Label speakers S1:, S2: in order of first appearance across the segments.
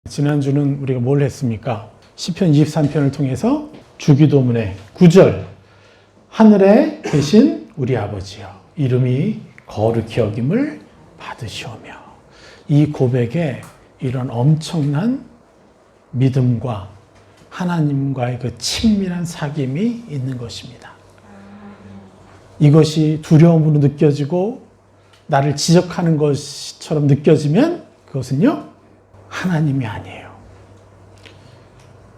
S1: 지난주는 우리가 뭘 했습니까? 시편 23편을 통해서 주기도문의 9절 하늘에 계신 우리 아버지여 이름이 거룩히 여김을 받으시오며 이 고백에 이런 엄청난 믿음과 하나님과의 그 친밀한 사귐이 있는 것입니다. 이것이 두려움으로 느껴지고 나를 지적하는 것처럼 느껴지면 그것은요 하나님이 아니에요.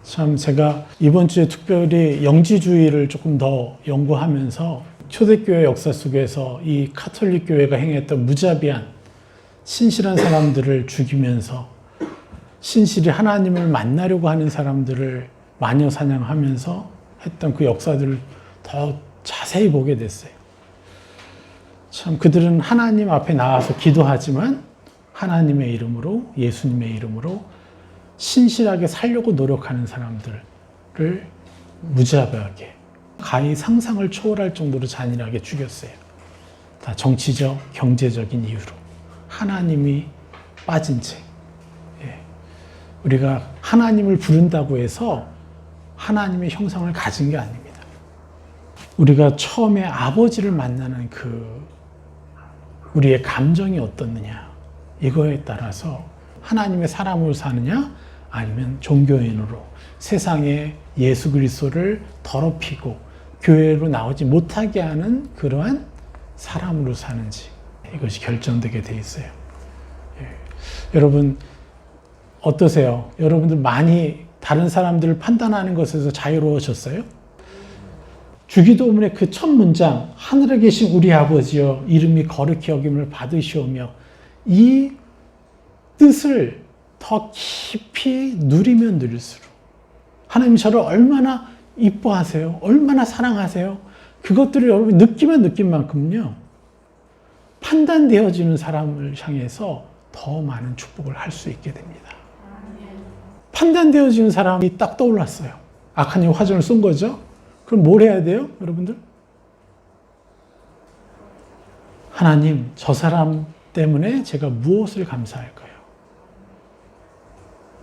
S1: 참 제가 이번 주에 특별히 영지주의를 조금 더 연구하면서 초대교회 역사 속에서 이 카톨릭 교회가 행했던 무자비한 신실한 사람들을 죽이면서 신실히 하나님을 만나려고 하는 사람들을 마녀 사냥하면서 했던 그 역사들을 더 자세히 보게 됐어요. 참 그들은 하나님 앞에 나와서 기도하지만 하나님의 이름으로, 예수님의 이름으로 신실하게 살려고 노력하는 사람들을 무자비하게 가히 상상을 초월할 정도로 잔인하게 죽였어요. 다 정치적, 경제적인 이유로 하나님이 빠진 채. 우리가 하나님을 부른다고 해서 하나님의 형상을 가진 게 아닙니다. 우리가 처음에 아버지를 만나는 우리의 감정이 어떻느냐 이거에 따라서 하나님의 사람으로 사느냐 아니면 종교인으로 세상에 예수 그리스도를 더럽히고 교회로 나오지 못하게 하는 그러한 사람으로 사는지 이것이 결정되게 돼 있어요. 여러분 어떠세요? 여러분들 많이 다른 사람들을 판단하는 것에서 자유로우셨어요? 주기도문의 그 첫 문장 하늘에 계신 우리 아버지여 이름이 거룩히 여김을 받으시오며 이 뜻을 더 깊이 누리면 누릴수록 하나님 저를 얼마나 이뻐하세요? 얼마나 사랑하세요? 그것들을 여러분이 느끼면 느낀 만큼요 판단되어지는 사람을 향해서 더 많은 축복을 할 수 있게 됩니다. 판단되어지는 사람이 딱 떠올랐어요. 악한 영 화전을 쏜 거죠. 그럼 뭘 해야 돼요? 여러분들? 하나님, 저 사람 때문에 제가 무엇을 감사할까요?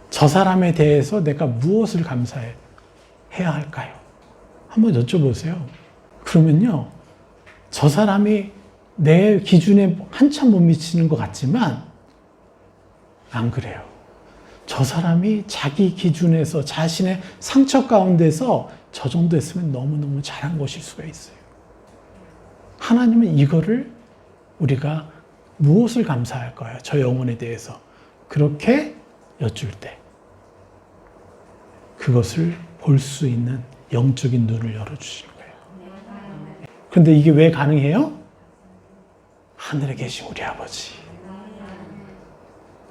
S1: 저 사람에 대해서 내가 무엇을 감사해야 할까요? 한번 여쭤보세요. 그러면요, 저 사람이 내 기준에 한참 못 미치는 것 같지만 안 그래요. 저 사람이 자기 기준에서 자신의 상처 가운데서 저 정도 했으면 너무너무 잘한 것일 수가 있어요. 하나님은 이거를 우리가 무엇을 감사할까요? 저 영혼에 대해서. 그렇게 여쭐 때 그것을 볼 수 있는 영적인 눈을 열어주시는 거예요. 그런데 이게 왜 가능해요? 하늘에 계신 우리 아버지.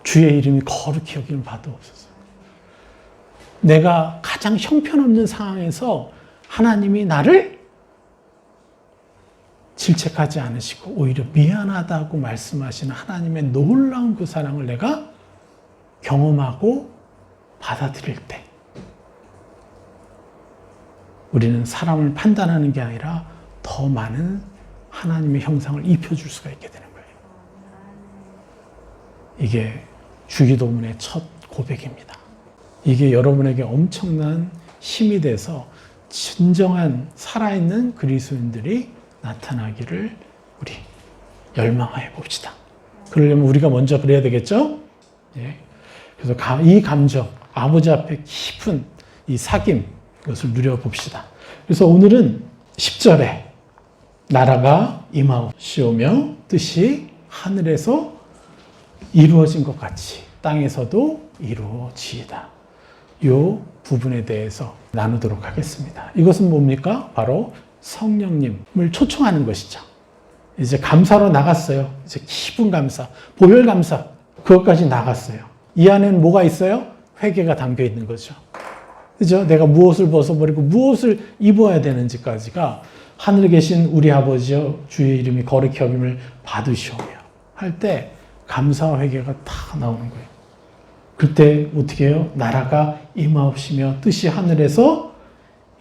S1: 주의 이름이 거룩히 여김을 받으옵소서. 내가 가장 형편없는 상황에서 하나님이 나를 질책하지 않으시고 오히려 미안하다고 말씀하시는 하나님의 놀라운 그 사랑을 내가 경험하고 받아들일 때 우리는 사람을 판단하는 게 아니라 더 많은 하나님의 형상을 입혀줄 수가 있게 되는 거예요. 이게 주기도문의 첫 고백입니다. 이게 여러분에게 엄청난 힘이 돼서 진정한 살아있는 그리스도인들이 나타나기를 우리 열망하여 봅시다. 그러려면 우리가 먼저 그래야 되겠죠? 예. 그래서 이 감정, 아버지 앞에 깊은 이 사귐, 이것을 누려봅시다. 그래서 오늘은 10절에 나라가 임하시오며 뜻이 하늘에서 이루어진 것 같이 땅에서도 이루어지이다. 이 부분에 대해서 나누도록 하겠습니다. 이것은 뭡니까? 바로 성령님을 초청하는 것이죠. 이제 감사로 나갔어요. 이제 깊은 감사, 보혈 감사, 그것까지 나갔어요. 이 안에는 뭐가 있어요? 회개가 담겨 있는 거죠. 그죠? 내가 무엇을 벗어버리고 무엇을 입어야 되는지까지가 하늘에 계신 우리 아버지여 주의 이름이 거룩히 여김을 받으시오며 할 때 감사와 회개가 다 나오는 거예요. 그때 어떻게 해요? 나라가 임하옵시며 뜻이 하늘에서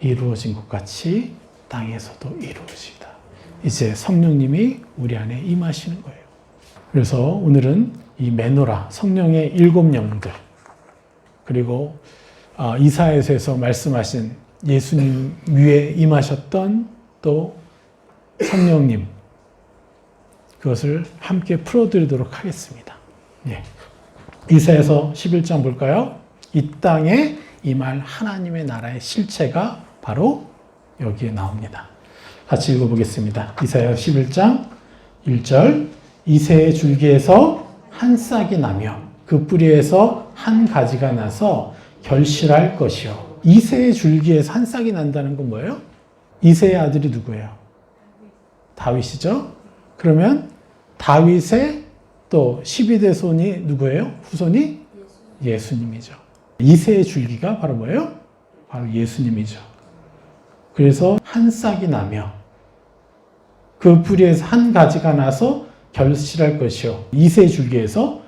S1: 이루어진 것 같이 땅에서도 이루어지다. 이제 성령님이 우리 안에 임하시는 거예요. 그래서 오늘은 이 메노라, 성령의 7 영들, 그리고 이사야서에서 말씀하신 예수님 위에 임하셨던 또 성령님, 그것을 함께 풀어드리도록 하겠습니다. 예. 이사야서 11장 볼까요? 이 땅에 임할 하나님의 나라의 실체가 바로 여기에 나옵니다. 같이 읽어보겠습니다. 이사야 11장 1절, 이새의 줄기에서 한 싹이 나며 그 뿌리에서 한 가지가 나서 결실할 것이요. 이새의 줄기에서 한 싹이 난다는 건 뭐예요? 이새의 아들이 누구예요? 다윗이죠. 그러면 다윗의 또 12대 손이 누구예요? 후손이? 예수님이죠. 이새의 줄기가 바로 뭐예요? 바로 예수님이죠. 그래서 한 싹이 나며 그 뿌리에서 한 가지가 나서 결실할 것이요. 이새의 줄기에서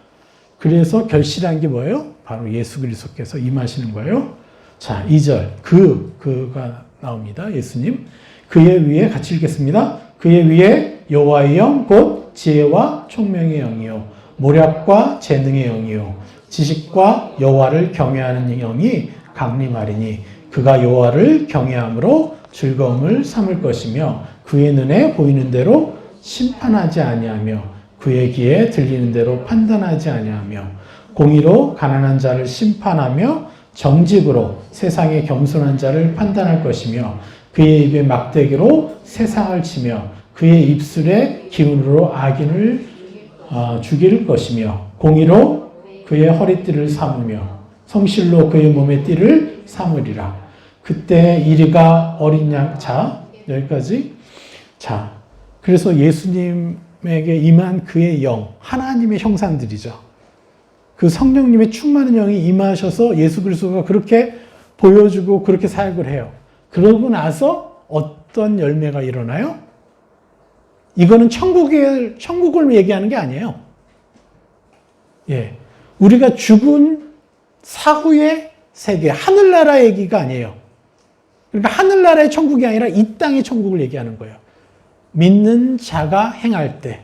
S1: 그래서 결실한 게 뭐예요? 바로 예수 그리스도께서 임하시는 거예요. 자, 2절 그가 나옵니다. 예수님. 그의 위에 같이 읽겠습니다. 그의 위에 여호와의 영 곧 지혜와 총명의 영이요 모략과 재능의 영이요 지식과 여호와를 경외하는 영이 강림하리니 그가 여호와를 경외함으로 즐거움을 삼을 것이며 그의 눈에 보이는 대로 심판하지 아니하며 그의 귀에 들리는 대로 판단하지 아니하며 공의로 가난한 자를 심판하며 정직으로 세상의 겸손한 자를 판단할 것이며 그의 입에 막대기로 세상을 치며 그의 입술의 기운으로 악인을 죽일 것이며 공의로 그의 허리띠를 삼으며 성실로 그의 몸의 띠를 삼으리라. 그때 이리가 어린 양, 자, 여기까지. 자, 그래서 예수님에게 임한 그의 영, 하나님의 형상들이죠. 그 성령님의 충만한 영이 임하셔서 예수 그리스도가 그렇게 보여주고 그렇게 사역을 해요. 그러고 나서 어떤 열매가 일어나요? 이거는 천국을 얘기하는 게 아니에요. 예. 우리가 죽은 사후의 세계, 하늘나라 얘기가 아니에요. 그러니까 하늘나라의 천국이 아니라 이 땅의 천국을 얘기하는 거예요. 믿는 자가 행할 때,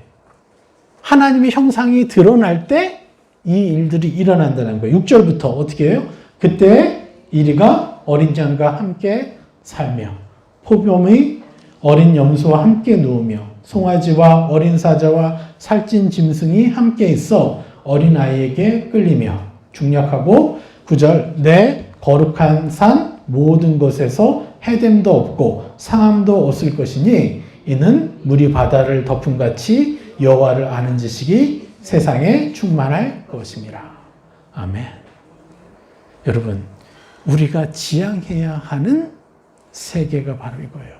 S1: 하나님의 형상이 드러날 때 이 일들이 일어난다는 거예요. 6절부터 어떻게 해요? 그때 이리가 어린 양과 함께 살며 포범의 어린 염소와 함께 누우며 송아지와 어린 사자와 살찐 짐승이 함께 있어 어린아이에게 끌리며 중략하고 9절 내 거룩한 산 모든 것에서 해됨도 없고 상함도 없을 것이니 이는 물이 바다를 덮음같이 여호와를 아는 지식이 세상에 충만할 것입니다. 아멘. 여러분, 우리가 지향해야 하는 세계가 바로 이거예요.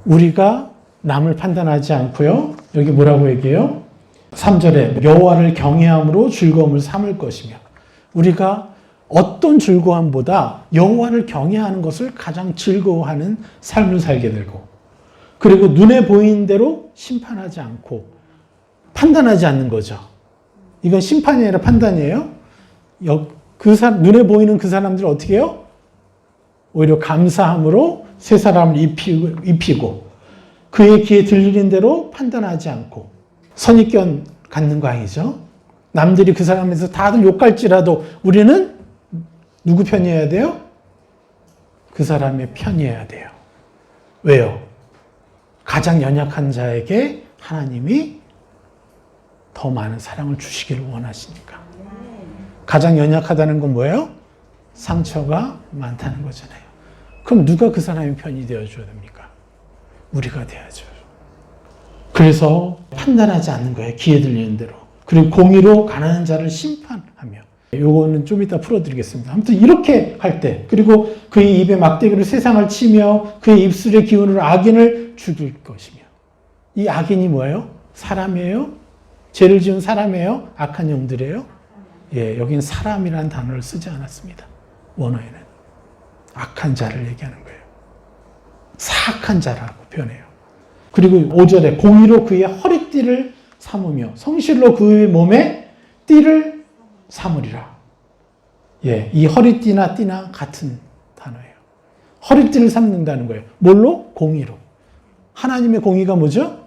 S1: 우리가 남을 판단하지 않고요. 여기 뭐라고 얘기해요? 3절에 여호와를 경외함으로 즐거움을 삼을 것이며 우리가 어떤 즐거움보다 여호와를 경외하는 것을 가장 즐거워하는 삶을 살게 되고 그리고 눈에 보이는 대로 심판하지 않고 판단하지 않는 거죠. 이건 심판이 아니라 판단이에요. 눈에 보이는 그 사람들을 어떻게 해요? 오히려 감사함으로 새 사람을 입히고 그의 귀에 들리는 대로 판단하지 않고 선입견 갖는 거 아니죠. 남들이 그 사람에서 다들 욕할지라도 우리는 누구 편이어야 돼요? 그 사람의 편이어야 돼요. 왜요? 가장 연약한 자에게 하나님이 더 많은 사랑을 주시기를 원하시니까. 가장 연약하다는 건 뭐예요? 상처가 많다는 거잖아요. 그럼 누가 그 사람의 편이 되어줘야 됩니까? 우리가 돼야죠. 그래서 판단하지 않는 거예요. 귀에 들리는 대로. 그리고 공의로 가난한 자를 심판하며. 요거는 좀 이따 풀어드리겠습니다. 아무튼 이렇게 할 때, 그리고 그의 입에 막대기로 세상을 치며 그의 입술의 기운으로 악인을 죽일 것이며. 이 악인이 뭐예요? 사람이에요? 죄를 지은 사람이에요? 악한 영들이에요? 예, 여긴 사람이라는 단어를 쓰지 않았습니다. 원어에는. 악한 자를 얘기하는 거예요. 사악한 자라고 표현해요. 그리고 5절에 공의로 그의 허리띠를 삼으며 성실로 그의 몸에 띠를 삼으리라. 예, 이 허리띠나 띠나 같은 단어예요. 허리띠를 삼는다는 거예요. 뭘로? 공의로. 하나님의 공의가 뭐죠?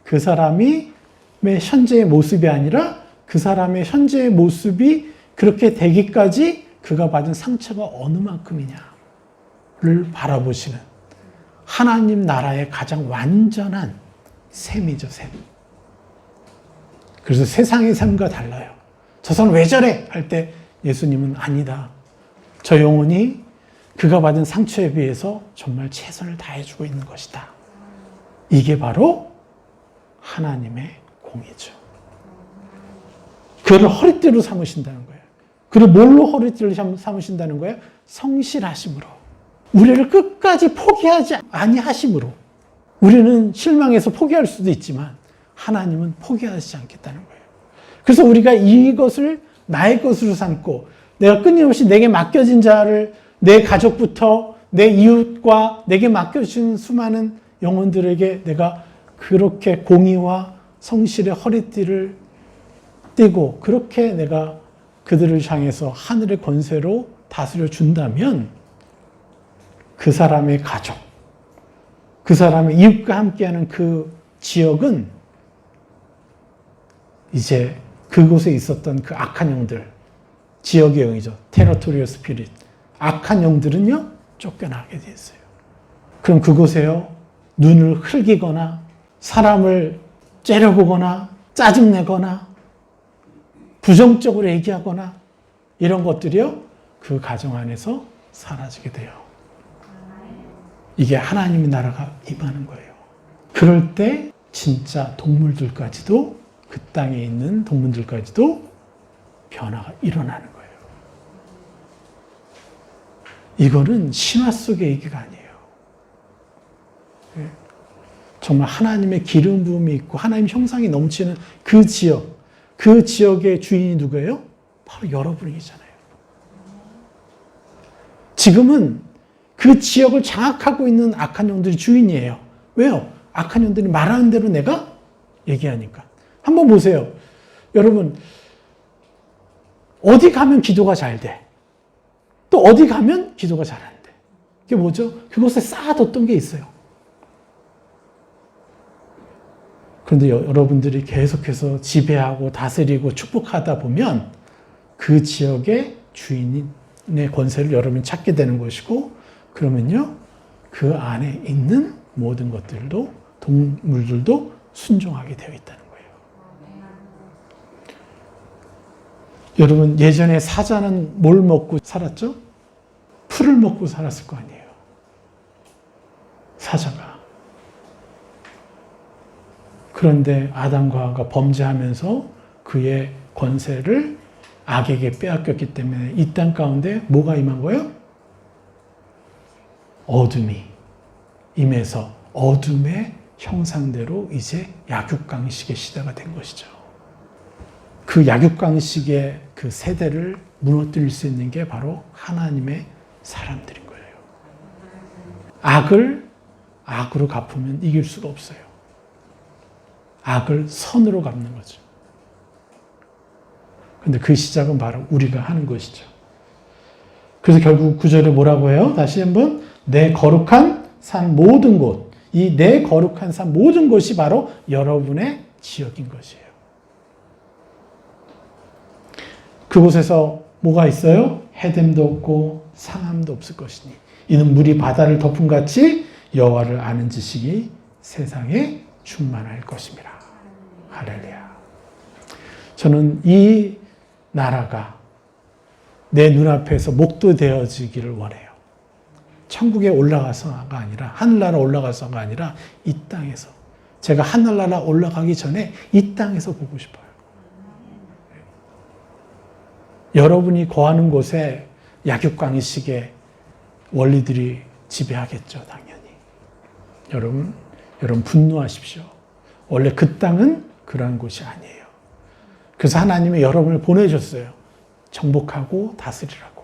S1: 그 사람이 현재의 모습이 아니라 그 사람의 현재의 모습이 그렇게 되기까지 그 그가 받은 상처가 어느 만큼이냐를 바라보시는 하나님 나라의 가장 완전한 셈이죠, 셈. 그래서 세상의 삶과 달라요. 저 사람 왜 저래? 할 때 예수님은 아니다. 저 영혼이 그가 받은 상처에 비해서 정말 최선을 다해주고 있는 것이다. 이게 바로 하나님의 공이죠. 그를 허리띠로 삼으신다는 거예요. 그를 뭘로 허리띠를 삼으신다는 거예요? 성실하심으로. 우리를 끝까지 포기하지 아니하심으로. 우리는 실망해서 포기할 수도 있지만 하나님은 포기하지 않겠다는 거예요. 그래서 우리가 이것을 나의 것으로 삼고 내가 끊임없이 내게 맡겨진 자를 내 가족부터 내 이웃과 내게 맡겨진 수많은 영혼들에게 내가 그렇게 공의와 성실의 허리띠를 띠고 그렇게 내가 그들을 향해서 하늘의 권세로 다스려 준다면 그 사람의 가족, 그 사람의 이웃과 함께하는 그 지역은 이제 그곳에 있었던 그 악한 영들, 지역의 영이죠. 테러토리얼 스피릿. 악한 영들은요, 쫓겨나게 돼 있어요. 그럼 그곳에요, 눈을 흘기거나, 사람을 째려보거나, 짜증내거나, 부정적으로 얘기하거나, 이런 것들이요, 그 가정 안에서 사라지게 돼요. 이게 하나님의 나라가 임하는 거예요. 그럴 때 진짜 동물들까지도, 그 땅에 있는 동물들까지도 변화가 일어나는 거예요. 이거는 신화 속의 얘기가 아니에요. 정말 하나님의 기름 부음이 있고 하나님 형상이 넘치는 그 지역, 그 지역의 주인이 누구예요? 바로 여러분이잖아요. 지금은 그 지역을 장악하고 있는 악한 영들이 주인이에요. 왜요? 악한 영들이 말하는 대로 내가 얘기하니까. 한번 보세요. 여러분, 어디 가면 기도가 잘 돼. 또 어디 가면 기도가 잘 안 돼. 그게 뭐죠? 그곳에 쌓아뒀던 게 있어요. 그런데 여러분들이 계속해서 지배하고 다스리고 축복하다 보면 그 지역의 주인의 권세를 여러분이 찾게 되는 것이고, 그러면요, 그 안에 있는 모든 것들도, 동물들도 순종하게 되어 있다는 거예요. 여러분, 예전에 사자는 뭘 먹고 살았죠? 풀을 먹고 살았을 거 아니에요. 사자가. 그런데 아담과 하와가 범죄하면서 그의 권세를 악에게 빼앗겼기 때문에 이 땅 가운데 뭐가 임한 거예요? 어둠이 임해서 어둠의 형상대로 이제 약육강식의 시대가 된 것이죠. 그 약육강식의 그 세대를 무너뜨릴 수 있는 게 바로 하나님의 사람들인 거예요. 악을 악으로 갚으면 이길 수가 없어요. 악을 선으로 갚는 거죠. 근데 그 시작은 바로 우리가 하는 것이죠. 그래서 결국 9절에 뭐라고 해요? 다시 한번, 내 거룩한 산 모든 곳, 이 내 거룩한 산 모든 곳이 바로 여러분의 지역인 것이에요. 그곳에서 뭐가 있어요? 해됨도 없고 상함도 없을 것이니 이는 물이 바다를 덮음같이 여호와를 아는 지식이 세상에 충만할 것입니다. 할렐루야. 저는 이 나라가 내 눈앞에서 목도되어지기를 원해요. 천국에 올라가서가 아니라, 하늘나라 올라가서가 아니라 이 땅에서. 제가 하늘나라 올라가기 전에 이 땅에서 보고 싶어요. 여러분이 거하는 곳에 약육강식의 원리들이 지배하겠죠, 당연히. 여러분 분노하십시오. 원래 그 땅은 그러한 곳이 아니에요. 그래서 하나님이 여러분을 보내셨어요. 정복하고 다스리라고.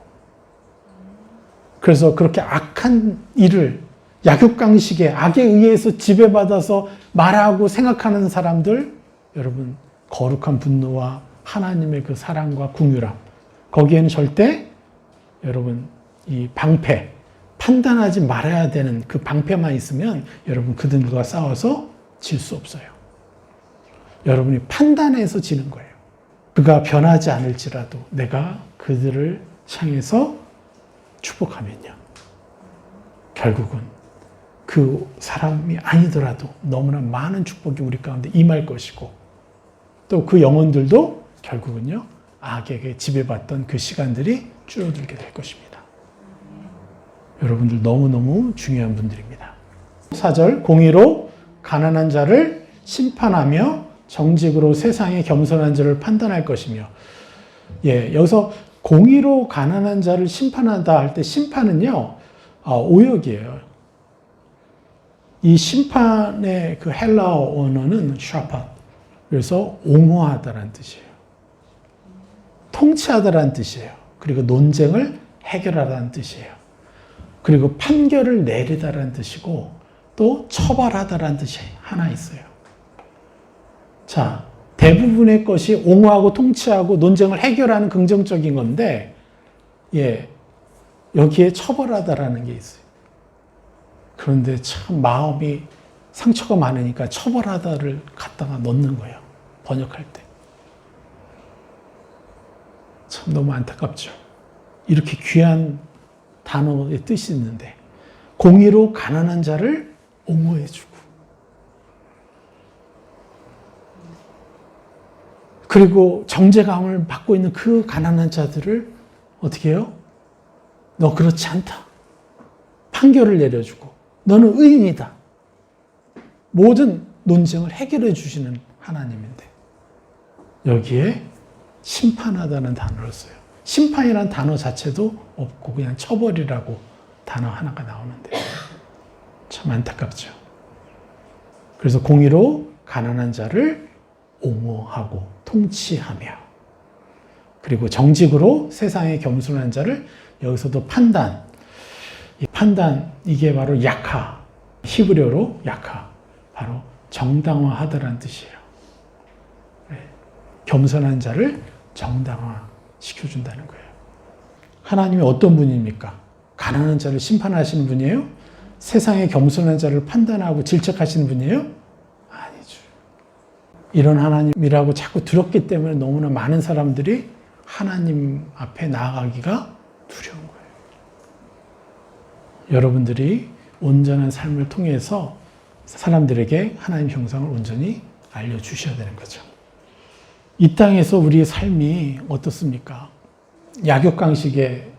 S1: 그래서 그렇게 악한 일을, 약육강식의 악에 의해서 지배받아서 말하고 생각하는 사람들, 여러분 거룩한 분노와 하나님의 그 사랑과 긍휼함, 거기에는 절대 여러분 이 방패, 판단하지 말아야 되는 그 방패만 있으면 여러분 그들과 싸워서 질 수 없어요. 여러분이 판단해서 지는 거예요. 그가 변하지 않을지라도 내가 그들을 향해서 축복하면요. 결국은 그 사람이 아니더라도 너무나 많은 축복이 우리 가운데 임할 것이고 또 그 영혼들도 결국은요. 악에게 지배받던 그 시간들이 줄어들게 될 것입니다. 여러분들 너무너무 중요한 분들입니다. 4절 공의로 가난한 자를 심판하며 정직으로 세상의 겸손한 자를 판단할 것이며 여기서 공의로 가난한 자를 심판한다 할 때 심판은요. 오역이에요. 이 심판의 그 헬라어 언어는 샤팟. 그래서 옹호하다라는 뜻이에요. 통치하다라는 뜻이에요. 그리고 논쟁을 해결하다는 뜻이에요. 그리고 판결을 내리다라는 뜻이고 또 처벌하다라는 뜻이 하나 있어요. 자, 대부분의 것이 옹호하고 통치하고 논쟁을 해결하는 긍정적인 건데 여기에 처벌하다라는 게 있어요. 그런데 참 마음이 상처가 많으니까 처벌하다를 갖다가 넣는 거예요. 번역할 때. 참 너무 안타깝죠. 이렇게 귀한 단어의 뜻이 있는데 공의로 가난한 자를 옹호해주고 그리고 정죄감을 받고 있는 그 가난한 자들을 어떻게 해요? 너 그렇지 않다. 판결을 내려주고 너는 의인이다. 모든 논쟁을 해결해 주시는 하나님인데 여기에 심판하다는 단어를 써요. 심판이라는 단어 자체도 없고 그냥 처벌이라고 단어 하나가 나오는데 참 안타깝죠. 그래서 공의로 가난한 자를 옹호하고 통치하며 그리고 정직으로 세상에 겸손한 자를 여기서도 판단. 이 판단 이게 바로 약하. 히브리어로 약하. 바로 정당화하다라는 뜻이에요. 겸손한 자를 정당화시켜준다는 거예요. 하나님이 어떤 분입니까? 가난한 자를 심판하시는 분이에요? 세상에 겸손한 자를 판단하고 질책하시는 분이에요? 아니죠. 이런 하나님이라고 자꾸 들었기 때문에 너무나 많은 사람들이 하나님 앞에 나아가기가 두려운 거예요. 여러분들이 온전한 삶을 통해서 사람들에게 하나님 형상을 온전히 알려주셔야 되는 거죠. 이 땅에서 우리의 삶이 어떻습니까? 약육강식의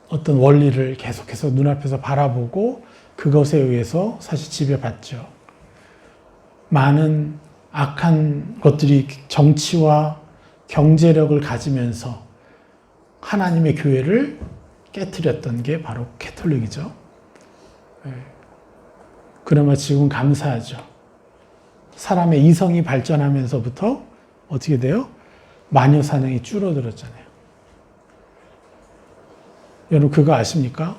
S1: 어떤 원리를 계속해서 눈앞에서 바라보고 그것에 의해서 사실 지배받죠. 많은 악한 것들이 정치와 경제력을 가지면서 하나님의 교회를 깨트렸던 게 바로 캐톨릭이죠. 그나마 지금 감사하죠. 사람의 이성이 발전하면서부터 어떻게 돼요? 마녀 사냥이 줄어들었잖아요. 여러분 그거 아십니까?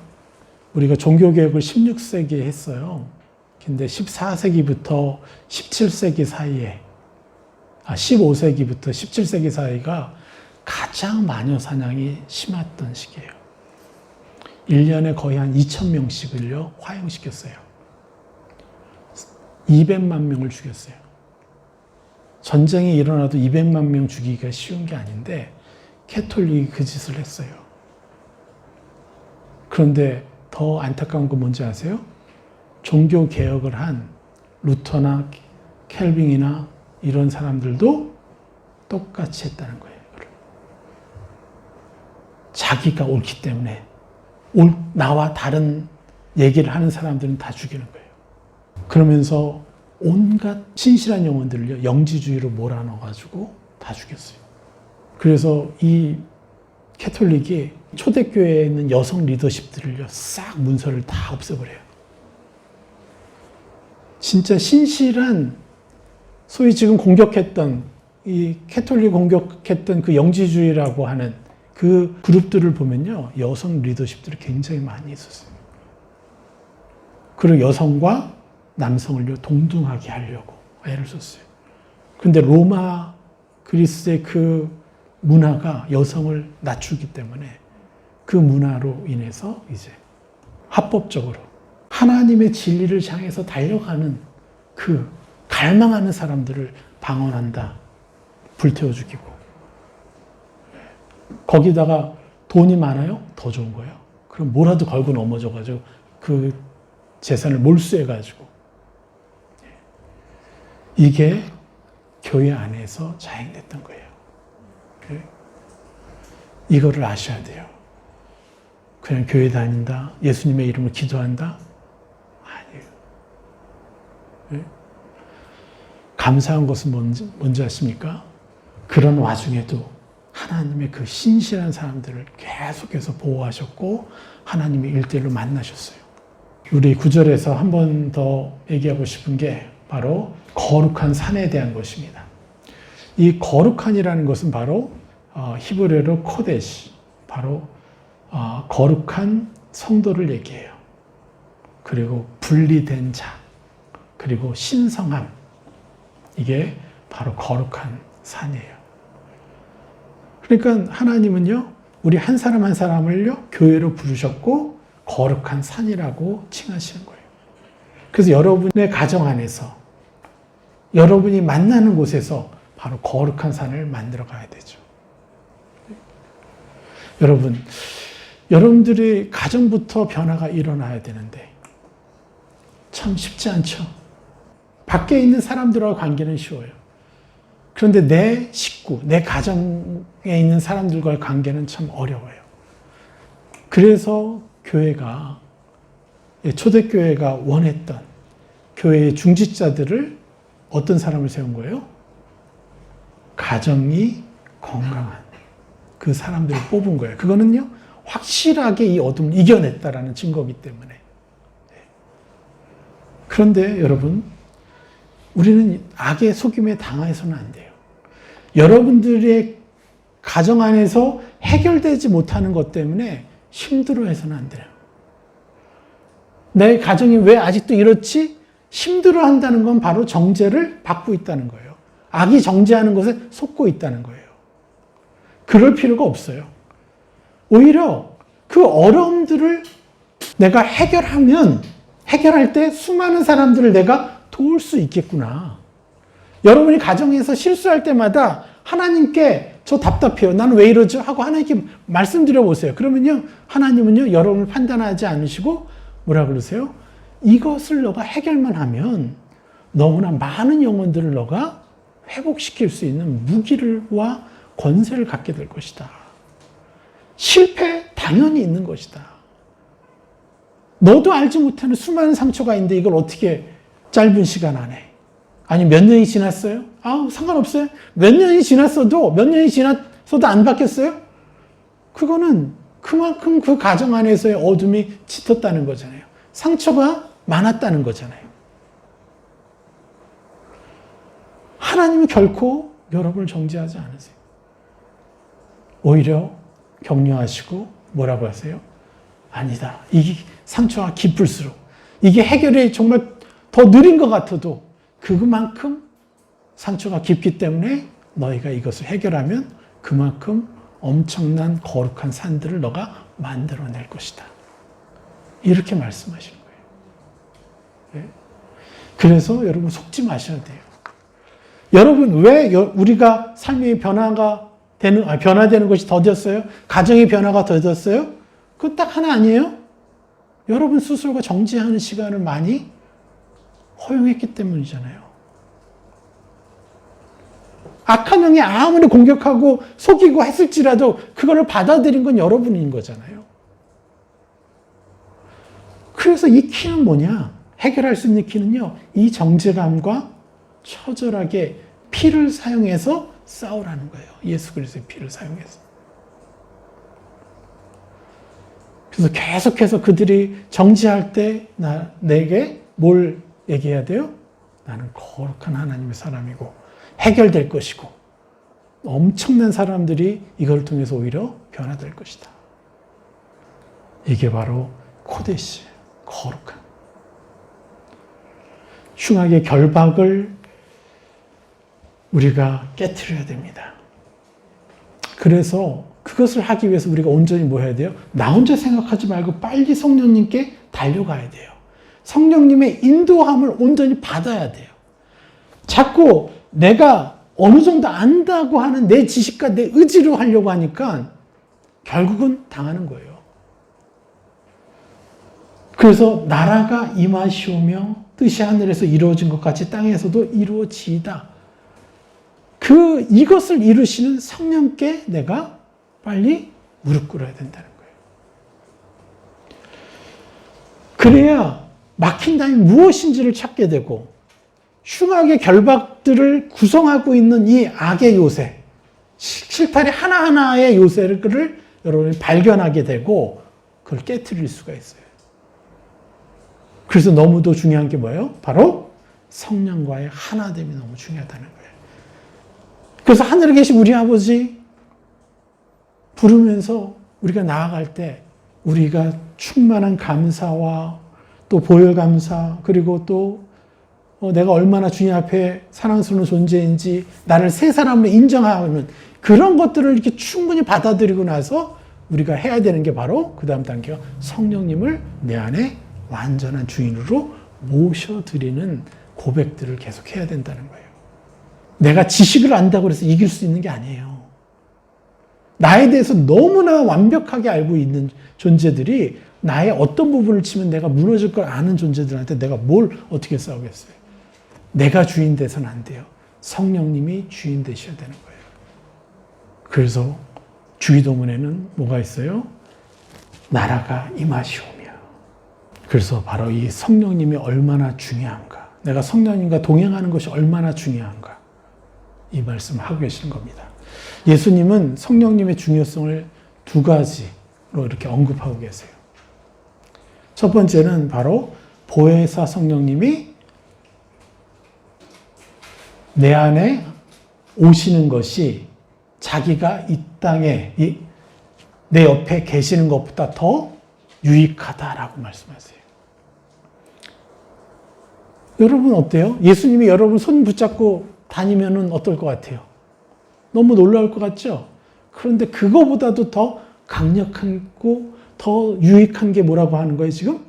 S1: 우리가 종교개혁을 16세기에 했어요. 근데 14세기부터 17세기 사이에 15세기부터 17세기 사이가 가장 마녀 사냥이 심했던 시기예요. 1년에 거의 한 2,000명씩을요 화형시켰어요. 200만 명을 죽였어요. 전쟁이 일어나도 200만 명 죽이기가 쉬운 게 아닌데 캐톨릭이 그 짓을 했어요. 그런데 더 안타까운 건 뭔지 아세요? 종교 개혁을 한 루터나 켈빙이나 이런 사람들도 똑같이 했다는 거예요. 자기가 옳기 때문에 나와 다른 얘기를 하는 사람들은 다 죽이는 거예요. 그러면서 온갖 신실한 영혼들을요 영지주의로 몰아넣어가지고 다 죽였어요. 그래서 이 캐톨릭이 초대교회에 있는 여성 리더십들을요 싹 문서를 다 없애버려요. 진짜 신실한 소위 지금 공격했던 이 캐톨릭 공격했던 그 영지주의라고 하는 그 그룹들을 보면요 여성 리더십들이 굉장히 많이 있었어요. 그리고 여성과 남성을요 동등하게 하려고 애를 썼어요. 그런데 로마 그리스의 그 문화가 여성을 낮추기 때문에 그 문화로 인해서 이제 합법적으로 하나님의 진리를 향해서 달려가는 그 갈망하는 사람들을 방언한다, 불태워 죽이고 거기다가 돈이 많아요? 더 좋은 거예요. 그럼 뭐라도 걸고 넘어져가지고 그 재산을 몰수해가지고. 이게 교회 안에서 자행됐던 거예요. 이거를 아셔야 돼요. 그냥 교회 다닌다, 예수님의 이름을 기도한다? 아니에요. 감사한 것은 뭔지 아십니까? 그런 와중에도 하나님의 그 신실한 사람들을 계속해서 보호하셨고 하나님의 일대일로 만나셨어요. 우리 9절에서 한 번 더 얘기하고 싶은 게 바로 거룩한 산에 대한 것입니다. 이 거룩한이라는 것은 바로 히브리어로 코데시, 바로 거룩한 성도를 얘기해요. 그리고 분리된 자, 그리고 신성함, 이게 바로 거룩한 산이에요. 그러니까 하나님은요, 우리 한 사람 한 사람을요, 교회로 부르셨고 거룩한 산이라고 칭하시는 거예요. 그래서 여러분의 가정 안에서, 여러분이 만나는 곳에서 바로 거룩한 산을 만들어 가야 되죠. 여러분들의 가정부터 변화가 일어나야 되는데 참 쉽지 않죠. 밖에 있는 사람들과 관계는 쉬워요. 그런데 내 식구, 내 가정에 있는 사람들과의 관계는 참 어려워요. 그래서 교회가, 초대교회가 원했던 교회의 중직자들을 어떤 사람을 세운 거예요? 가정이 건강한 그 사람들을 뽑은 거예요. 그거는요, 확실하게 이 어둠을 이겨냈다라는 증거이기 때문에. 그런데 여러분, 우리는 악의 속임에 당해서는 안 돼요. 여러분들의 가정 안에서 해결되지 못하는 것 때문에 힘들어해서는 안 돼요. 내 가정이 왜 아직도 이렇지? 힘들어한다는 건 바로 정죄를 받고 있다는 거예요. 악이 정죄하는 것에 속고 있다는 거예요. 그럴 필요가 없어요. 오히려 그 어려움들을 내가 해결할 때 수많은 사람들을 내가 도울 수 있겠구나. 여러분이 가정에서 실수할 때마다 하나님께 저 답답해요. 나는 왜 이러죠? 하고 하나님께 말씀드려 보세요. 그러면요, 하나님은요, 여러분을 판단하지 않으시고 뭐라 그러세요? 이것을 너가 해결만 하면 너무나 많은 영혼들을 너가 회복시킬 수 있는 무기와 권세를 갖게 될 것이다. 실패 당연히 있는 것이다. 너도 알지 못하는 수많은 상처가 있는데 이걸 어떻게 짧은 시간 안에, 아니 몇 년이 지났어요? 상관없어요. 몇 년이 지났어도 안 바뀌었어요? 그거는 그만큼 그 가정 안에서의 어둠이 짙었다는 거잖아요. 상처가 많았다는 거잖아요. 하나님은 결코 여러분을 정죄하지 않으세요. 오히려 격려하시고 뭐라고 하세요? 아니다. 이게 상처가 깊을수록, 이게 해결이 정말 더 느린 것 같아도 그만큼 상처가 깊기 때문에 너희가 이것을 해결하면 그만큼 엄청난 거룩한 산들을 너가 만들어낼 것이다. 이렇게 말씀하시는 거예요. 그래서 여러분 속지 마셔야 돼요. 여러분 왜 우리가 삶의 변화되는 것이 더뎠어요? 가정의 변화가 더뎠어요? 그거 딱 하나 아니에요? 여러분 스스로가 정지하는 시간을 많이 허용했기 때문이잖아요. 악한 영이 아무리 공격하고 속이고 했을지라도 그거를 받아들인 건 여러분인 거잖아요. 그래서 이 키는 뭐냐? 해결할 수 있는 키는요, 이 정죄감과 처절하게 피를 사용해서 싸우라는 거예요. 예수 그리스도의 피를 사용해서. 그래서 계속해서 그들이 정죄할 때 내게 뭘 얘기해야 돼요? 나는 거룩한 하나님의 사람이고 해결될 것이고 엄청난 사람들이 이걸 통해서 오히려 변화될 것이다. 이게 바로 코데시예요. 거룩한. 흉악의 결박을 우리가 깨트려야 됩니다. 그래서 그것을 하기 위해서 우리가 온전히 뭐 해야 돼요? 나 혼자 생각하지 말고 빨리 성령님께 달려가야 돼요. 성령님의 인도함을 온전히 받아야 돼요. 자꾸 내가 어느 정도 안다고 하는 내 지식과 내 의지로 하려고 하니까 결국은 당하는 거예요. 그래서 나라가 임하시오며 뜻이 하늘에서 이루어진 것 같이 땅에서도 이루어지이다. 이것을 이루시는 성령께 내가 빨리 무릎 꿇어야 된다는 거예요. 그래야 막힌다이 무엇인지를 찾게 되고 흉악의 결박들을 구성하고 있는 이 악의 요새, 실타래 하나하나의 요새를 여러분이 발견하게 되고 그걸 깨트릴 수가 있어요. 그래서 너무도 중요한 게 뭐예요? 바로 성령과의 하나됨이 너무 중요하다는 거예요. 그래서 하늘에 계신 우리 아버지 부르면서 우리가 나아갈 때 우리가 충만한 감사와 또 보혈 감사, 그리고 또 내가 얼마나 주님 앞에 사랑스러운 존재인지 나를 새 사람으로 인정하는 그런 것들을 이렇게 충분히 받아들이고 나서 우리가 해야 되는 게 바로 그 다음 단계가 성령님을 내 안에 완전한 주인으로 모셔드리는 고백들을 계속 해야 된다는 거예요. 내가 지식을 안다고 해서 이길 수 있는 게 아니에요. 나에 대해서 너무나 완벽하게 알고 있는 존재들이 나의 어떤 부분을 치면 내가 무너질 걸 아는 존재들한테 내가 뭘 어떻게 싸우겠어요? 내가 주인 돼서는 안 돼요. 성령님이 주인 되셔야 되는 거예요. 그래서 주기도문에는 뭐가 있어요? 나라가 임하시오며. 그래서 바로 이 성령님이 얼마나 중요한가, 내가 성령님과 동행하는 것이 얼마나 중요한가, 이 말씀을 하고 계시는 겁니다. 예수님은 성령님의 중요성을 두 가지로 이렇게 언급하고 계세요. 첫 번째는 바로 보혜사 성령님이 내 안에 오시는 것이 자기가 이 땅에 내 옆에 계시는 것보다 더 유익하다라고 말씀하세요. 여러분 어때요? 예수님이 여러분 손 붙잡고 다니면은 어떨 것 같아요? 너무 놀라울 것 같죠? 그런데 그거보다도 더 강력하고 더 유익한 게 뭐라고 하는 거예요, 지금?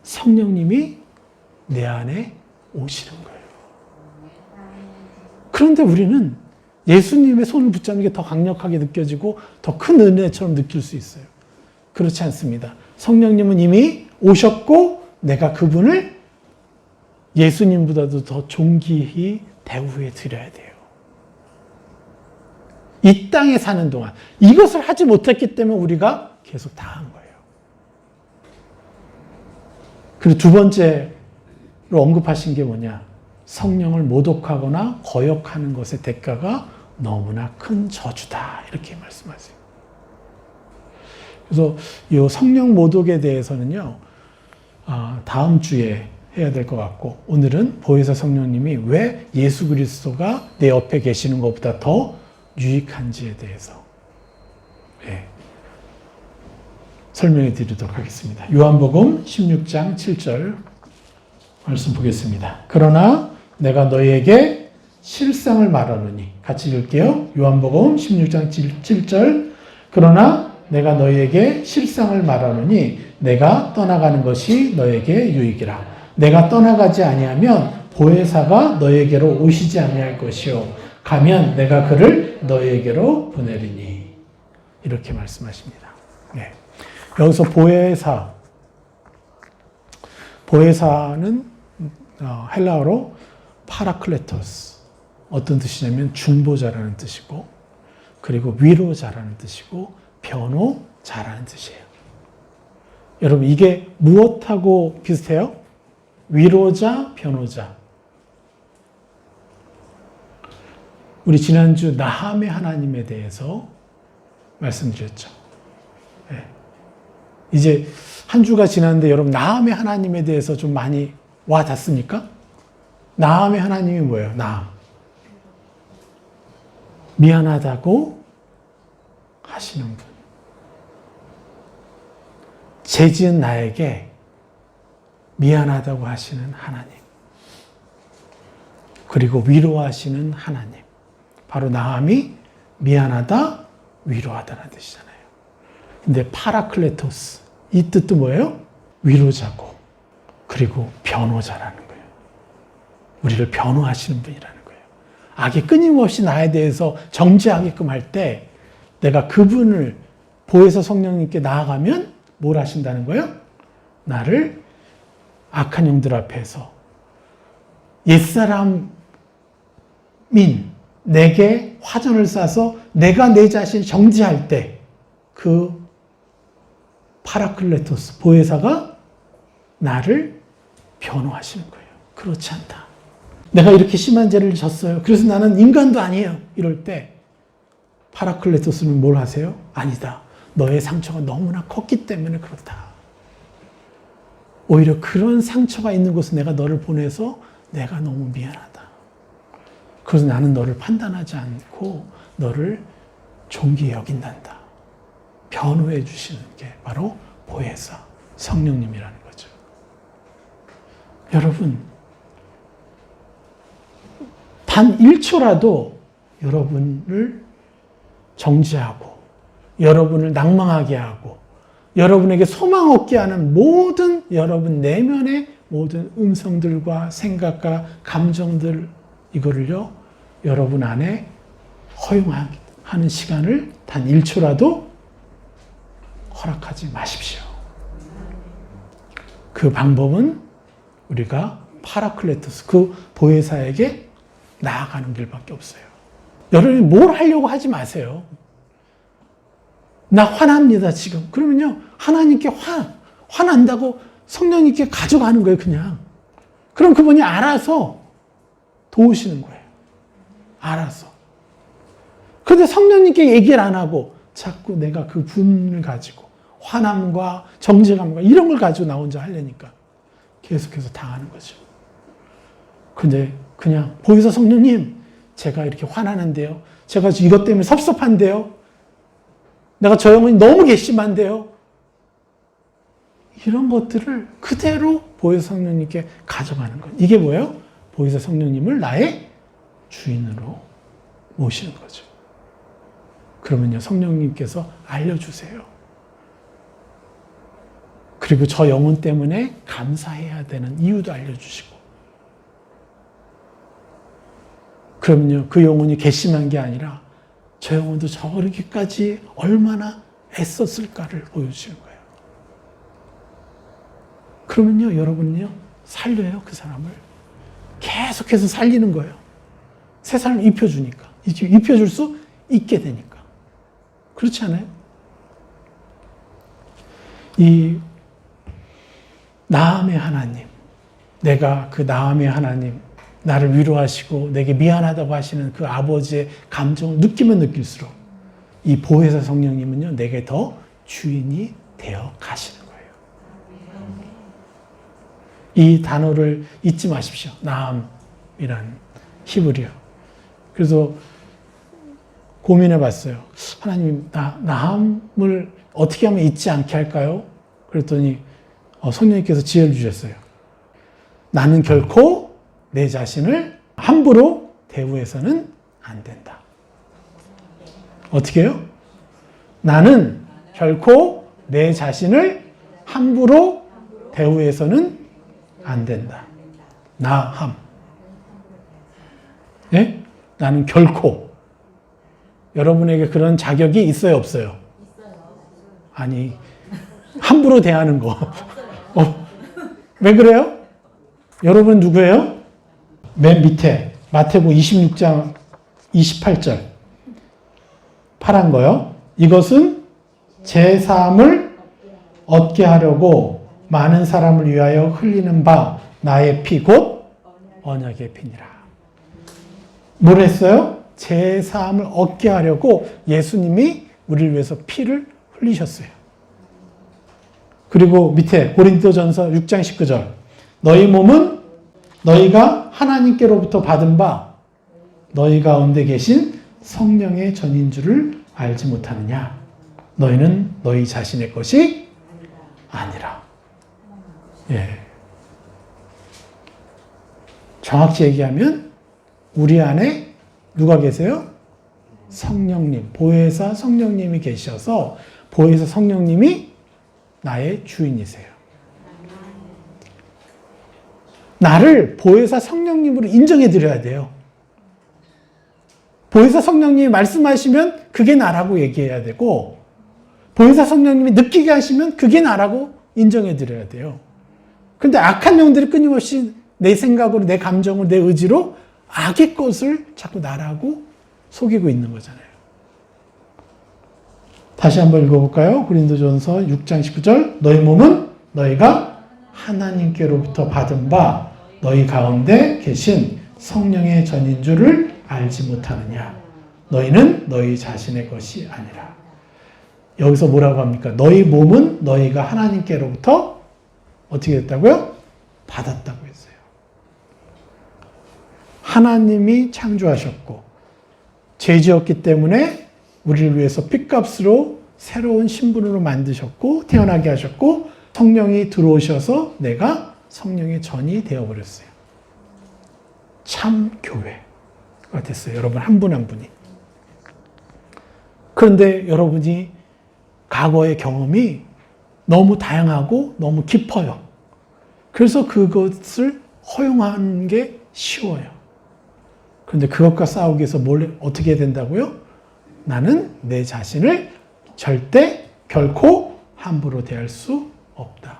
S1: 성령님이 내 안에 오시는 거예요. 그런데 우리는 예수님의 손을 붙잡는 게 더 강력하게 느껴지고 더 큰 은혜처럼 느낄 수 있어요. 그렇지 않습니다. 성령님은 이미 오셨고 내가 그분을 예수님보다도 더 존귀히 대우해 드려야 돼요. 이 땅에 사는 동안 이것을 하지 못했기 때문에 우리가 계속 당한 거예요. 그리고 두 번째로 언급하신 게 뭐냐? 성령을 모독하거나 거역하는 것의 대가가 너무나 큰 저주다, 이렇게 말씀하세요. 그래서 이 성령 모독에 대해서는요, 다음 주에 해야 될 것 같고, 오늘은 보혜사 성령님이 왜 예수 그리스도가 내 옆에 계시는 것보다 더 유익한지에 대해서 설명해 드리도록 하겠습니다. 요한복음 16장 7절 말씀 보겠습니다. 그러나 내가 너희에게 실상을 말하노니, 같이 읽을게요. 요한복음 16장 7절 그러나 내가 너희에게 실상을 말하노니 내가 떠나가는 것이 너에게 유익이라. 내가 떠나가지 아니하면 보혜사가 너에게로 오시지 아니할 것이요 가면 내가 그를 너에게로 보내리니. 이렇게 말씀하십니다. 네. 여기서 보혜사는 헬라어로 파라클레토스, 어떤 뜻이냐면 중보자라는 뜻이고, 그리고 위로자라는 뜻이고, 변호자라는 뜻이에요. 여러분 이게 무엇하고 비슷해요? 위로자, 변호자. 우리 지난주 나함의 하나님에 대해서 말씀드렸죠. 네. 이제 한 주가 지났는데 여러분 나함의 하나님에 대해서 좀 많이 와 닿습니까? 나함의 하나님이 뭐예요? 미안하다고 하시는 분. 죄 지은 나에게 미안하다고 하시는 하나님. 그리고 위로하시는 하나님. 바로 나함이 미안하다, 위로하다는 뜻이잖아요. 근데 파라클레토스, 이 뜻도 뭐예요? 위로자고, 그리고 변호자라는 거예요. 우리를 변호하시는 분이라는 거예요. 악이 끊임없이 나에 대해서 정죄하게끔 할 때 내가 그분을 보혜사 성령님께 나아가면 뭘 하신다는 거예요? 나를 악한 영들 앞에서 옛사람인 내게 화전을 쏴서 내가 내 자신 정죄할 때 그 파라클레토스 보혜사가 나를 변호하시는 거예요. 그렇지 않다. 내가 이렇게 심한 죄를 졌어요. 그래서 나는 인간도 아니에요. 이럴 때 파라클레토스는 뭘 하세요? 아니다. 너의 상처가 너무나 컸기 때문에 그렇다. 오히려 그런 상처가 있는 곳에 내가 너를 보내서 내가 너무 미안하다. 그래서 나는 너를 판단하지 않고 너를 존귀히 여긴단다. 변호해 주시는 게 바로 보혜사 성령님이라는 거죠. 여러분, 단 1초라도 여러분을 정죄하고 여러분을 낭망하게 하고 여러분에게 소망 없게 하는 모든 여러분 내면의 모든 음성들과 생각과 감정들 이거를요 여러분 안에 허용하는 시간을 단 1초라도 허락하지 마십시오. 그 방법은 우리가 파라클레토스 그 보혜사에게 나아가는 길밖에 없어요. 여러분이 뭘 하려고 하지 마세요. 나 화납니다 지금. 그러면요 하나님께 화난다고 성령님께 가져가는 거예요 그냥. 그럼 그분이 알아서 도우시는 거예요. 알아서. 그런데 성령님께 얘기를 안 하고 자꾸 내가 그 분을 가지고 화남과 정죄감과 이런 걸 가지고 나 혼자 하려니까 계속해서 당하는 거죠. 근데 그냥 보혜사 성령님 제가 이렇게 화나는데요. 제가 이것 때문에 섭섭한데요. 내가 저 영혼이 너무 괘씸한데요. 이런 것들을 그대로 보혜사 성령님께 가져가는 것. 이게 뭐예요? 보혜사 성령님을 나의 주인으로 모시는 거죠. 그러면요 성령님께서 알려주세요. 그리고 저 영혼 때문에 감사해야 되는 이유도 알려주시고 그러면요 그 영혼이 괘씸한 게 아니라 저 영혼도 저렇게까지 얼마나 애썼을까를 보여주시는 거예요. 그러면요 여러분은요 살려요 그 사람을. 계속해서 살리는 거예요. 새 사람 입혀주니까. 입혀줄 수 있게 되니까. 그렇지 않아요? 이 나음의 하나님, 내가 그 나음의 하나님, 나를 위로하시고 내게 미안하다고 하시는 그 아버지의 감정을 느끼면 느낄수록 이 보혜사 성령님은요 내게 더 주인이 되어 가시는 거예요. 이 단어를 잊지 마십시오. 나음이란 히브리어. 그래서 고민해 봤어요. 하나님, 나함을 어떻게 하면 잊지 않게 할까요? 그랬더니 성령님께서 지혜를 주셨어요. 나는 결코 내 자신을 함부로 대우해서는 안 된다. 어떻게 해요? 나는 결코 내 자신을 함부로 대우해서는 안 된다. 나함. 예? 나는 결코. 여러분에게 그런 자격이 있어요, 없어요? 아니, 함부로 대하는 거. 왜 그래요? 여러분 누구예요? 맨 밑에 마태복음 26장 28절 파란 거요. 이것은 제 사함을 얻게 하려고 많은 사람을 위하여 흘리는 바 나의 피 곧 언약의 피니라. 뭘 했어요? 제 사함을 얻게 하려고 예수님이 우리를 위해서 피를 흘리셨어요. 그리고 밑에 고린도전서 6장 19절 너희 몸은 너희가 하나님께로부터 받은 바 너희 가운데 계신 성령의 전인 줄을 알지 못하느냐. 너희는 너희 자신의 것이 아니라. 예. 정확히 얘기하면 우리 안에 누가 계세요? 성령님, 보혜사 성령님이 계셔서 보혜사 성령님이 나의 주인이세요. 나를 보혜사 성령님으로 인정해 드려야 돼요. 보혜사 성령님이 말씀하시면 그게 나라고 얘기해야 되고, 보혜사 성령님이 느끼게 하시면 그게 나라고 인정해 드려야 돼요. 근데 악한 영들이 끊임없이 내 생각으로, 내 감정으로, 내 의지로 악의 것을 자꾸 나라고 속이고 있는 거잖아요. 다시 한번 읽어볼까요? 고린도전서 6장 19절. 너희 몸은 너희가 하나님께로부터 받은 바 너희 가운데 계신 성령의 전인 줄을 알지 못하느냐. 너희는 너희 자신의 것이 아니라. 여기서 뭐라고 합니까? 너희 몸은 너희가 하나님께로부터 어떻게 됐다고요? 받았다고 했어요. 하나님이 창조하셨고 죄 지었기 때문에 우리를 위해서 핏값으로 새로운 신분으로 만드셨고 태어나게 하셨고 성령이 들어오셔서 내가 성령의 전이 되어버렸어요. 참 교회가 됐어요. 여러분 한 분 한 분이. 그런데 여러분이 과거의 경험이 너무 다양하고 너무 깊어요. 그래서 그것을 허용하는 게 쉬워요. 그런데 그것과 싸우기 위해서 어떻게 해야 된다고요? 나는 내 자신을 절대 결코 함부로 대할 수 없다.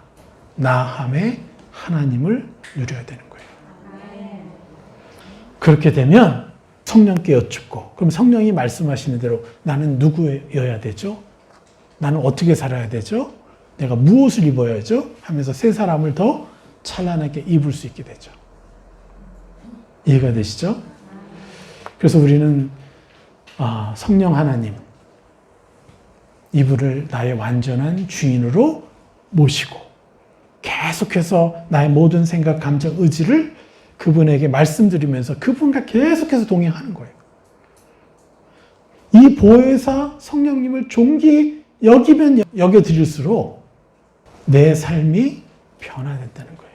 S1: 나함의 하나님을 누려야 되는 거예요. 그렇게 되면 성령께 여쭙고, 그럼 성령이 말씀하시는 대로 나는 누구여야 되죠? 나는 어떻게 살아야 되죠? 내가 무엇을 입어야죠? 하면서 새 사람을 더 찬란하게 입을 수 있게 되죠. 이해가 되시죠? 그래서 우리는 성령 하나님, 이분을 나의 완전한 주인으로 모시고 계속해서 나의 모든 생각, 감정, 의지를 그분에게 말씀드리면서 그분과 계속해서 동행하는 거예요. 이 보혜사 성령님을 존귀 여기면 여겨드릴수록 내 삶이 변화된다는 거예요.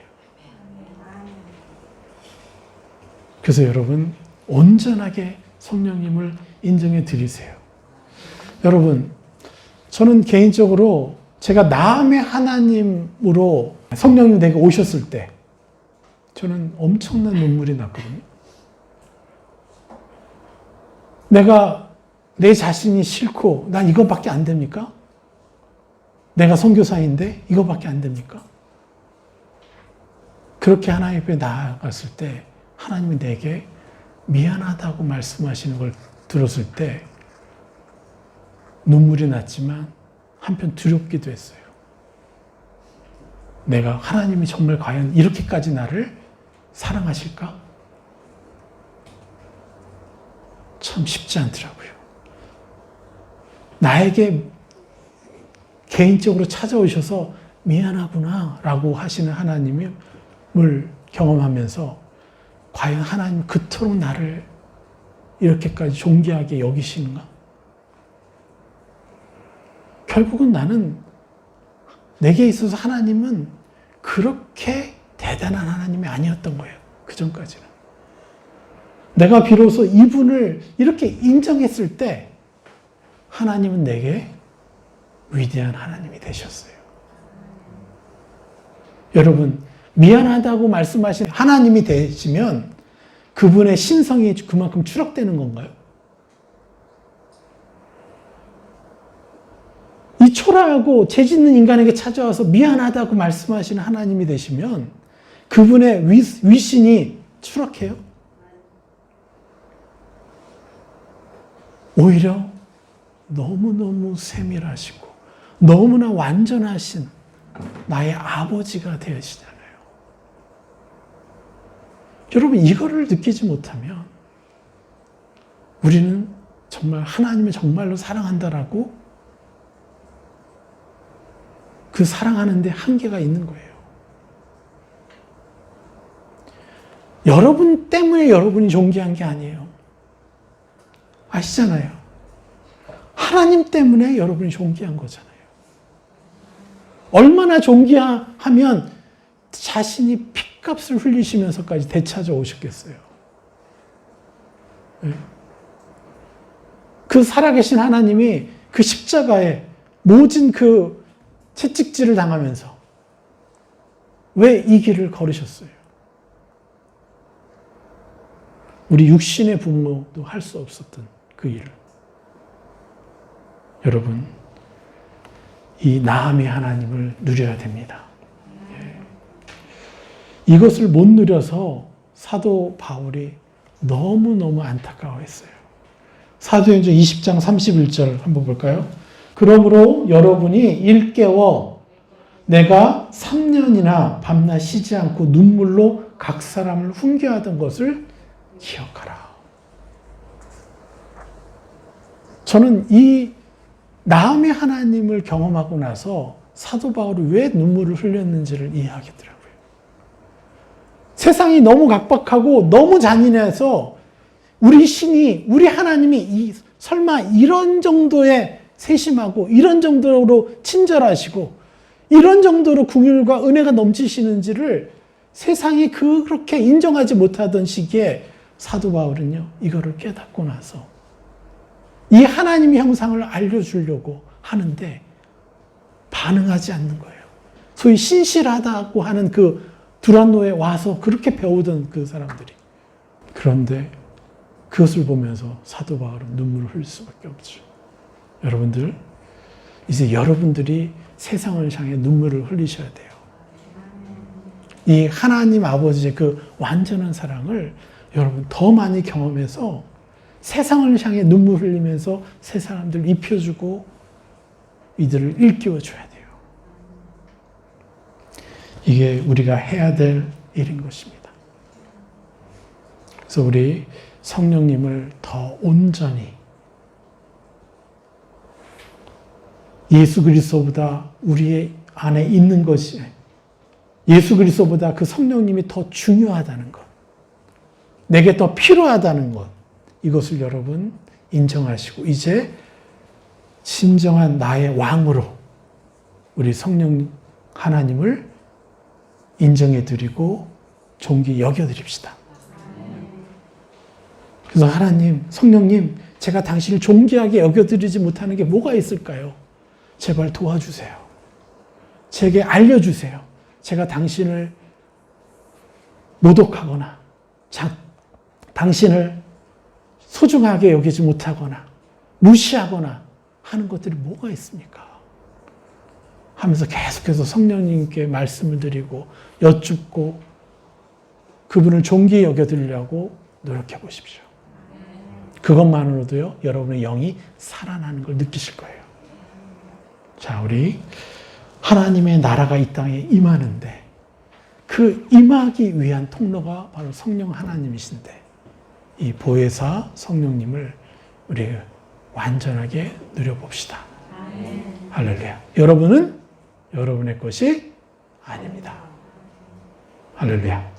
S1: 그래서 여러분 온전하게 성령님을 인정해 드리세요. 여러분, 저는 개인적으로 제가 나음의 하나님으로 성령님 내게 오셨을 때 저는 엄청난 눈물이 났거든요. 내가 내 자신이 싫고 난 이것밖에 안 됩니까? 내가 선교사인데 이것밖에 안 됩니까? 그렇게 하나님 앞에 나아갔을 때 하나님이 내게 미안하다고 말씀하시는 걸 들었을 때 눈물이 났지만 한편 두렵기도 했어요. 내가 하나님이 정말 과연 이렇게까지 나를 사랑하실까? 참 쉽지 않더라고요. 나에게 개인적으로 찾아오셔서 미안하구나 라고 하시는 하나님을 경험하면서 과연 하나님 그토록 나를 이렇게까지 존귀하게 여기시는가? 결국은 나는 내게 있어서 하나님은 그렇게 대단한 하나님이 아니었던 거예요. 그 전까지는. 내가 비로소 이분을 이렇게 인정했을 때 하나님은 내게 위대한 하나님이 되셨어요. 여러분, 미안하다고 말씀하신 하나님이 되시면 그분의 신성이 그만큼 추락되는 건가요? 이 초라하고 죄 짓는 인간에게 찾아와서 미안하다고 말씀하시는 하나님이 되시면 그분의 위신이 추락해요? 오히려 너무너무 세밀하시고 너무나 완전하신 나의 아버지가 되시잖아요. 여러분, 이거를 느끼지 못하면 우리는 정말 하나님을 정말로 사랑한다라고 그 사랑하는데 한계가 있는 거예요. 여러분 때문에 여러분이 존귀한 게 아니에요. 아시잖아요. 하나님 때문에 여러분이 존귀한 거잖아요. 얼마나 존귀하면 자신이 핏값을 흘리시면서까지 되찾아 오셨겠어요. 네. 그 살아계신 하나님이 그 십자가에 모진 그 채찍질을 당하면서 왜 이 길을 걸으셨어요? 우리 육신의 부모도 할 수 없었던 그 일을. 여러분, 이 나음의 하나님을 누려야 됩니다. 이것을 못 누려서 사도 바울이 너무너무 안타까워했어요. 사도행전 20장 31절 한번 볼까요? 그러므로 여러분이 일깨워 내가 3년이나 밤낮 쉬지 않고 눈물로 각 사람을 훈계하던 것을 기억하라. 저는 이 나음의 하나님을 경험하고 나서 사도 바울이 왜 눈물을 흘렸는지를 이해하겠더라고요. 세상이 너무 각박하고 너무 잔인해서 우리 신이, 우리 하나님이 설마 이런 정도의 세심하고 이런 정도로 친절하시고 이런 정도로 긍휼과 은혜가 넘치시는지를 세상이 그렇게 인정하지 못하던 시기에 사도 바울은요, 이거를 깨닫고 나서 이 하나님의 형상을 알려주려고 하는데 반응하지 않는 거예요. 소위 신실하다고 하는 그 두란노에 와서 그렇게 배우던 그 사람들이. 그런데 그것을 보면서 사도 바울은 눈물을 흘릴 수밖에 없죠. 여러분들, 이제 여러분들이 세상을 향해 눈물을 흘리셔야 돼요. 이 하나님 아버지의 그 완전한 사랑을 여러분 더 많이 경험해서 세상을 향해 눈물 흘리면서 새 사람들을 입혀주고 이들을 일깨워줘야 돼요. 이게 우리가 해야 될 일인 것입니다. 그래서 우리 성령님을 더 온전히 예수 그리스도보다 우리 안에 있는 것이 예수 그리스도보다 그 성령님이 더 중요하다는 것, 내게 더 필요하다는 것, 이것을 여러분 인정하시고 이제 진정한 나의 왕으로 우리 성령 하나님을 인정해 드리고 존귀 여겨 드립시다. 그래서 하나님, 성령님, 제가 당신을 존귀하게 여겨 드리지 못하는 게 뭐가 있을까요? 제발 도와주세요. 제게 알려주세요. 제가 당신을 모독하거나 당신을 소중하게 여기지 못하거나 무시하거나 하는 것들이 뭐가 있습니까? 하면서 계속해서 성령님께 말씀을 드리고 여쭙고 그분을 존귀히 여겨드리려고 노력해 보십시오. 그것만으로도요, 여러분의 영이 살아나는 걸 느끼실 거예요. 자, 우리 하나님의 나라가 이 땅에 임하는데 그 임하기 위한 통로가 바로 성령 하나님이신데 이 보혜사 성령님을 우리 완전하게 누려봅시다. 할렐루야. 여러분은 여러분의 것이 아닙니다. 할렐루야.